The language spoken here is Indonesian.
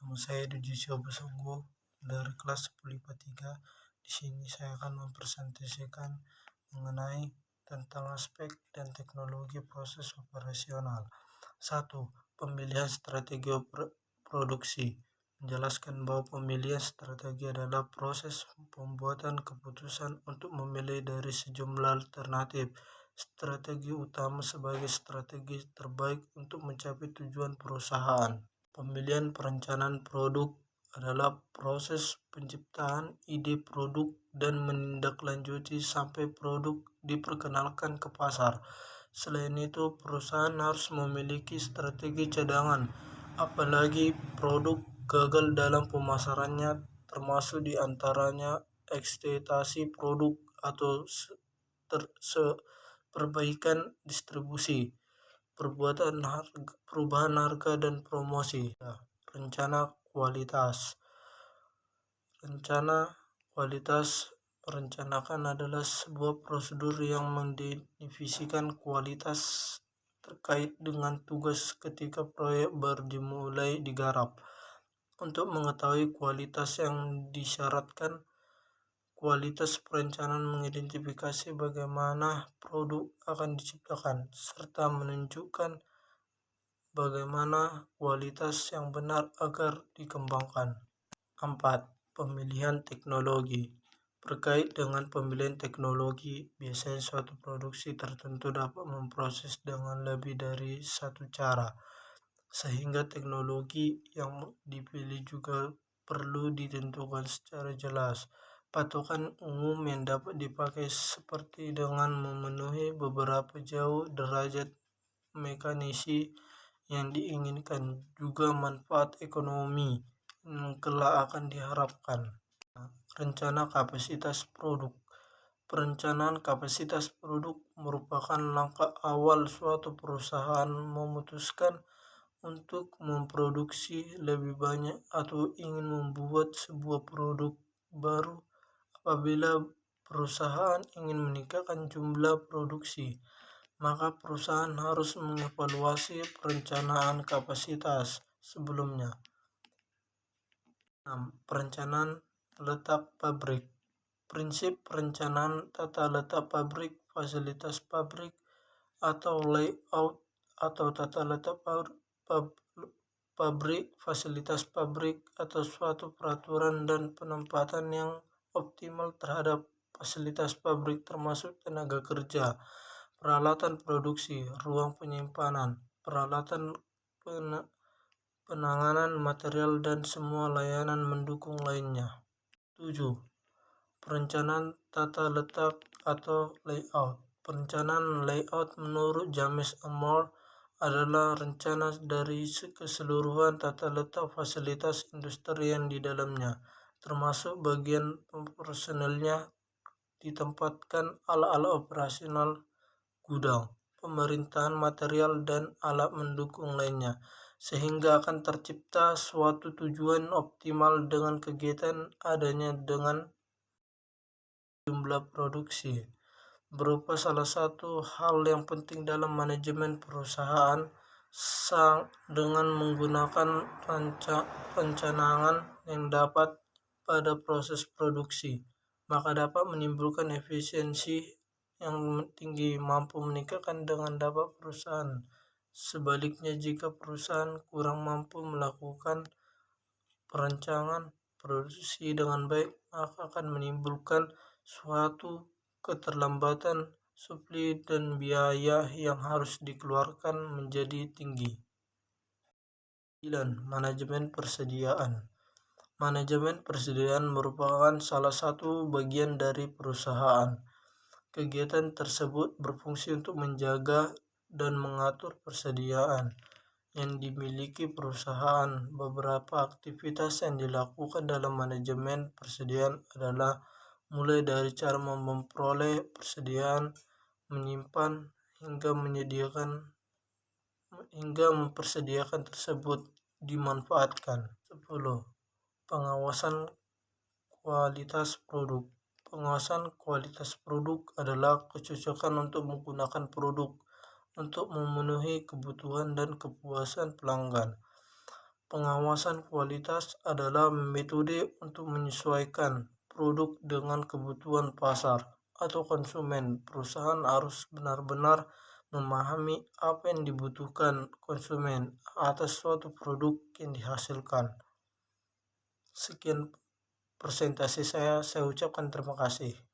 Nama saya Dujisio Busunggu dari kelas 10 IPA 3. Di sini saya akan mempresentasikan mengenai tentang aspek dan teknologi proses operasional. 1. Pemilihan strategi produksi. Menjelaskan bahwa pemilihan strategi adalah proses pembuatan keputusan untuk memilih dari sejumlah alternatif. Strategi utama sebagai strategi terbaik untuk mencapai tujuan perusahaan. Pemilihan perencanaan produk adalah proses penciptaan ide produk dan menindaklanjuti sampai produk diperkenalkan ke pasar. Selain itu, perusahaan harus memiliki strategi cadangan, apalagi produk gagal dalam pemasarannya, termasuk diantaranya ekspektasi produk atau perbaikan distribusi, perubahan harga dan promosi. Rencana kualitas. Rencana kualitas merencanakan adalah sebuah prosedur yang mendefinisikan kualitas terkait dengan tugas ketika proyek dimulai digarap. Untuk mengetahui kualitas yang disyaratkan, kualitas perencanaan mengidentifikasi bagaimana produk akan diciptakan, serta menunjukkan bagaimana kualitas yang benar agar dikembangkan. 4. Pemilihan teknologi. Terkait dengan pemilihan teknologi, biasanya suatu produksi tertentu dapat memproses dengan lebih dari satu cara, sehingga teknologi yang dipilih juga perlu ditentukan secara jelas. Patokan umum yang dapat dipakai seperti dengan memenuhi beberapa jauh derajat mekanisasi yang diinginkan, juga manfaat ekonomi yang kelak akan diharapkan. Rencana kapasitas produk. Perencanaan kapasitas produk merupakan langkah awal suatu perusahaan memutuskan untuk memproduksi lebih banyak atau ingin membuat sebuah produk baru. Apabila perusahaan ingin meningkatkan jumlah produksi, maka perusahaan harus mengevaluasi perencanaan kapasitas sebelumnya. 6. Perencanaan letak pabrik. Prinsip perencanaan tata letak pabrik, fasilitas pabrik, atau layout atau tata letak pabrik, fasilitas pabrik, atau suatu peraturan dan penempatan yang optimal terhadap fasilitas pabrik termasuk tenaga kerja, peralatan produksi, ruang penyimpanan, peralatan penanganan material, dan semua layanan mendukung lainnya. 7. Perencanaan tata letak atau layout. Perencanaan layout menurut James Amor adalah rencana dari keseluruhan tata letak fasilitas industri yang di dalamnya, termasuk bagian personelnya, ditempatkan alat-alat operasional, gudang, pemerintahan material, dan alat mendukung lainnya, sehingga akan tercipta suatu tujuan optimal dengan kegiatan adanya dengan jumlah produksi. Berupa salah satu hal yang penting dalam manajemen perusahaan, dengan menggunakan perencanaan yang dapat pada proses produksi, maka dapat menimbulkan efisiensi yang tinggi, mampu meningkatkan dengan dapat perusahaan. Sebaliknya, jika perusahaan kurang mampu melakukan perencanaan produksi dengan baik, maka akan menimbulkan suatu keterlambatan suplai dan biaya yang harus dikeluarkan menjadi tinggi. 9. Manajemen persediaan. Manajemen persediaan merupakan salah satu bagian dari perusahaan. Kegiatan tersebut berfungsi untuk menjaga dan mengatur persediaan yang dimiliki perusahaan. Beberapa aktivitas yang dilakukan dalam manajemen persediaan adalah mulai dari cara memperoleh persediaan, menyimpan, hingga mempersediakan tersebut dimanfaatkan. 10. Pengawasan kualitas produk. Pengawasan kualitas produk adalah kecocokan untuk menggunakan produk untuk memenuhi kebutuhan dan kepuasan pelanggan. Pengawasan kualitas adalah metode untuk menyesuaikan produk dengan kebutuhan pasar atau konsumen. Perusahaan harus benar-benar memahami apa yang dibutuhkan konsumen atas suatu produk yang dihasilkan. Sekian presentasi saya ucapkan terima kasih.